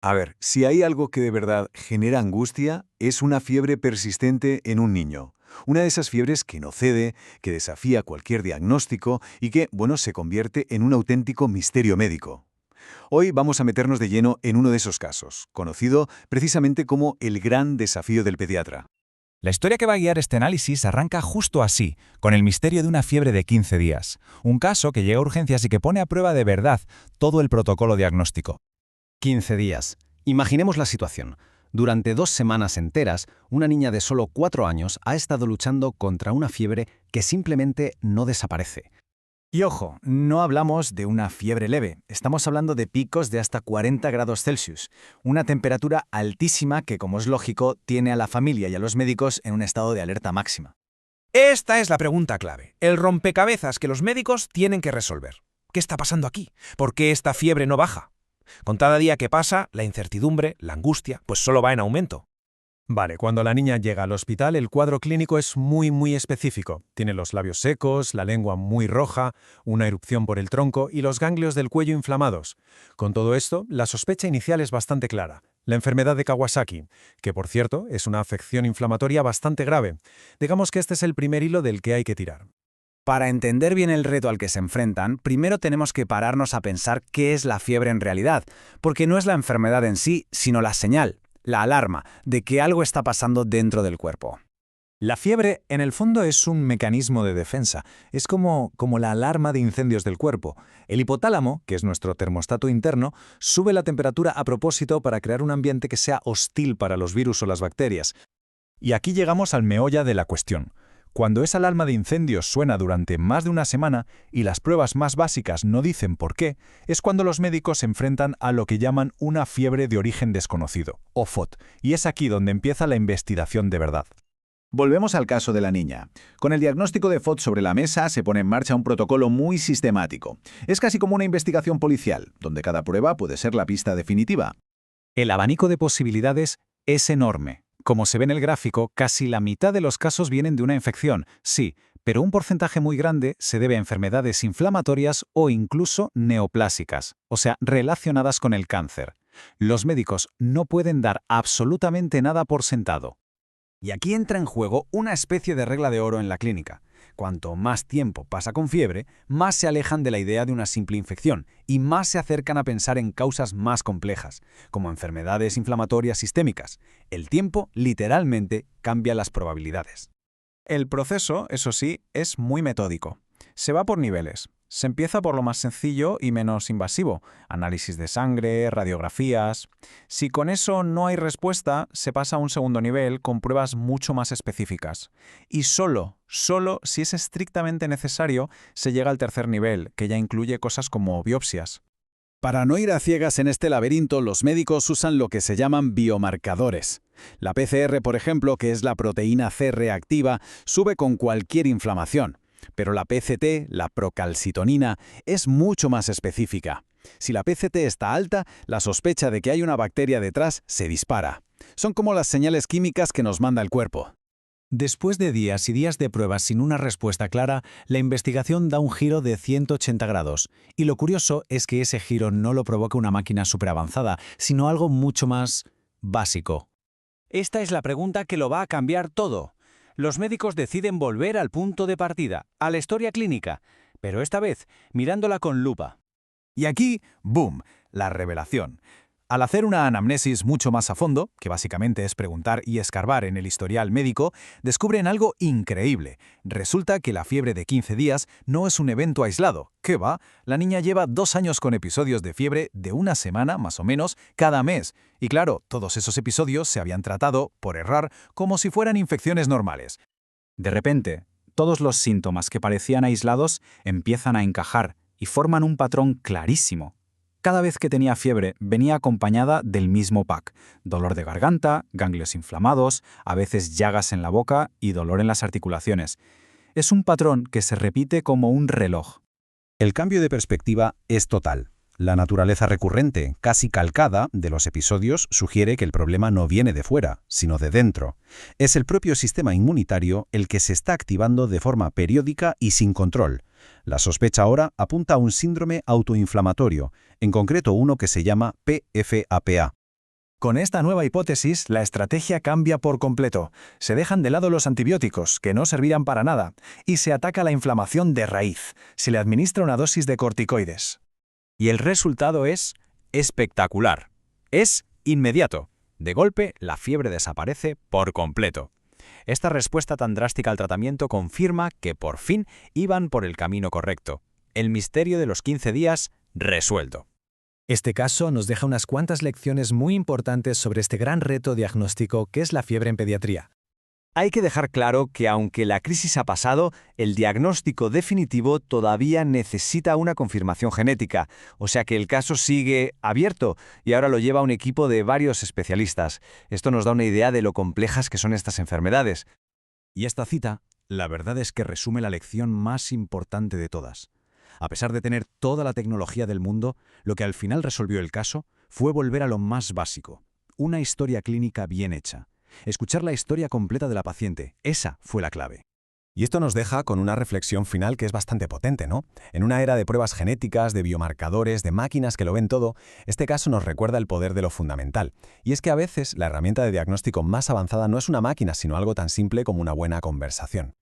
A ver, si hay algo que de verdad genera angustia, es una fiebre persistente en un niño. Una de esas fiebres que no cede, que desafía cualquier diagnóstico y que, bueno, se convierte en un auténtico misterio médico. Hoy vamos a meternos de lleno en uno de esos casos, conocido precisamente como el gran desafío del pediatra. La historia que va a guiar este análisis arranca justo así, con el misterio de una fiebre de 15 días. Un caso que llega a urgencias y que pone a prueba de verdad todo el protocolo diagnóstico. 15 días. Imaginemos la situación. Durante 2 semanas enteras, una niña de solo 4 años ha estado luchando contra una fiebre que simplemente no desaparece. Y ojo, no hablamos de una fiebre leve, estamos hablando de picos de hasta 40 grados Celsius, una temperatura altísima que, como es lógico, tiene a la familia y a los médicos en un estado de alerta máxima. Esta es la pregunta clave, el rompecabezas que los médicos tienen que resolver. ¿Qué está pasando aquí? ¿Por qué esta fiebre no baja? Con cada día que pasa, la incertidumbre, la angustia, pues solo va en aumento. Vale, cuando la niña llega al hospital, el cuadro clínico es muy específico. Tiene los labios secos, la lengua muy roja, una erupción por el tronco y los ganglios del cuello inflamados. Con todo esto, la sospecha inicial es bastante clara. La enfermedad de Kawasaki, que por cierto es una afección inflamatoria bastante grave. Digamos que este es el primer hilo del que hay que tirar. Para entender bien el reto al que se enfrentan, primero tenemos que pararnos a pensar qué es la fiebre en realidad, porque no es la enfermedad en sí, sino la señal, la alarma, de que algo está pasando dentro del cuerpo. La fiebre, en el fondo, es un mecanismo de defensa. Es como la alarma de incendios del cuerpo. El hipotálamo, que es nuestro termostato interno, sube la temperatura a propósito para crear un ambiente que sea hostil para los virus o las bacterias. Y aquí llegamos al meollo de la cuestión. Cuando esa alarma de incendios suena durante más de una semana y las pruebas más básicas no dicen por qué, es cuando los médicos se enfrentan a lo que llaman una fiebre de origen desconocido, o FOD, y es aquí donde empieza la investigación de verdad. Volvemos al caso de la niña. Con el diagnóstico de FOD sobre la mesa se pone en marcha un protocolo muy sistemático. Es casi como una investigación policial, donde cada prueba puede ser la pista definitiva. El abanico de posibilidades es enorme. Como se ve en el gráfico, casi la mitad de los casos vienen de una infección, sí, pero un porcentaje muy grande se debe a enfermedades inflamatorias o incluso neoplásicas, o sea, relacionadas con el cáncer. Los médicos no pueden dar absolutamente nada por sentado. Y aquí entra en juego una especie de regla de oro en la clínica. Cuanto más tiempo pasa con fiebre, más se alejan de la idea de una simple infección y más se acercan a pensar en causas más complejas, como enfermedades inflamatorias sistémicas. El tiempo, literalmente, cambia las probabilidades. El proceso, eso sí, es muy metódico. Se va por niveles. Se empieza por lo más sencillo y menos invasivo, análisis de sangre, radiografías. Si con eso no hay respuesta, se pasa a un segundo nivel con pruebas mucho más específicas. Y solo si es estrictamente necesario, se llega al tercer nivel, que ya incluye cosas como biopsias. Para no ir a ciegas en este laberinto, los médicos usan lo que se llaman biomarcadores. La PCR, por ejemplo, que es la proteína C reactiva, sube con cualquier inflamación. Pero la PCT, la procalcitonina, es mucho más específica. Si la PCT está alta, la sospecha de que hay una bacteria detrás se dispara. Son como las señales químicas que nos manda el cuerpo. Después de días y días de pruebas sin una respuesta clara, la investigación da un giro de 180 grados. Y lo curioso es que ese giro no lo provoca una máquina superavanzada, sino algo mucho más básico. Esta es la pregunta que lo va a cambiar todo. Los médicos deciden volver al punto de partida, a la historia clínica, pero esta vez mirándola con lupa. Y aquí, ¡boom!, la revelación. Al hacer una anamnesis mucho más a fondo, que básicamente es preguntar y escarbar en el historial médico, descubren algo increíble. Resulta que la fiebre de 15 días no es un evento aislado. ¿Qué va? La niña lleva 2 años con episodios de fiebre de una semana, más o menos, cada mes. Y claro, todos esos episodios se habían tratado, por errar, como si fueran infecciones normales. De repente, todos los síntomas que parecían aislados empiezan a encajar y forman un patrón clarísimo. Cada vez que tenía fiebre, venía acompañada del mismo pack: dolor de garganta, ganglios inflamados, a veces llagas en la boca y dolor en las articulaciones. Es un patrón que se repite como un reloj. El cambio de perspectiva es total. La naturaleza recurrente, casi calcada, de los episodios sugiere que el problema no viene de fuera, sino de dentro. Es el propio sistema inmunitario el que se está activando de forma periódica y sin control. La sospecha ahora apunta a un síndrome autoinflamatorio, en concreto uno que se llama PFAPA. Con esta nueva hipótesis, la estrategia cambia por completo. Se dejan de lado los antibióticos, que no servirán para nada, y se ataca la inflamación de raíz. Se le administra una dosis de corticoides. Y el resultado es espectacular. Es inmediato. De golpe, la fiebre desaparece por completo. Esta respuesta tan drástica al tratamiento confirma que por fin iban por el camino correcto. El misterio de los 15 días resuelto. Este caso nos deja unas cuantas lecciones muy importantes sobre este gran reto diagnóstico que es la fiebre en pediatría. Hay que dejar claro que aunque la crisis ha pasado, el diagnóstico definitivo todavía necesita una confirmación genética, o sea que el caso sigue abierto y ahora lo lleva un equipo de varios especialistas. Esto nos da una idea de lo complejas que son estas enfermedades. Y esta cita, la verdad es que resume la lección más importante de todas. A pesar de tener toda la tecnología del mundo, lo que al final resolvió el caso fue volver a lo más básico, una historia clínica bien hecha. Escuchar la historia completa de la paciente, esa fue la clave. Y esto nos deja con una reflexión final que es bastante potente, ¿no? En una era de pruebas genéticas, de biomarcadores, de máquinas que lo ven todo, este caso nos recuerda el poder de lo fundamental. Y es que a veces la herramienta de diagnóstico más avanzada no es una máquina, sino algo tan simple como una buena conversación.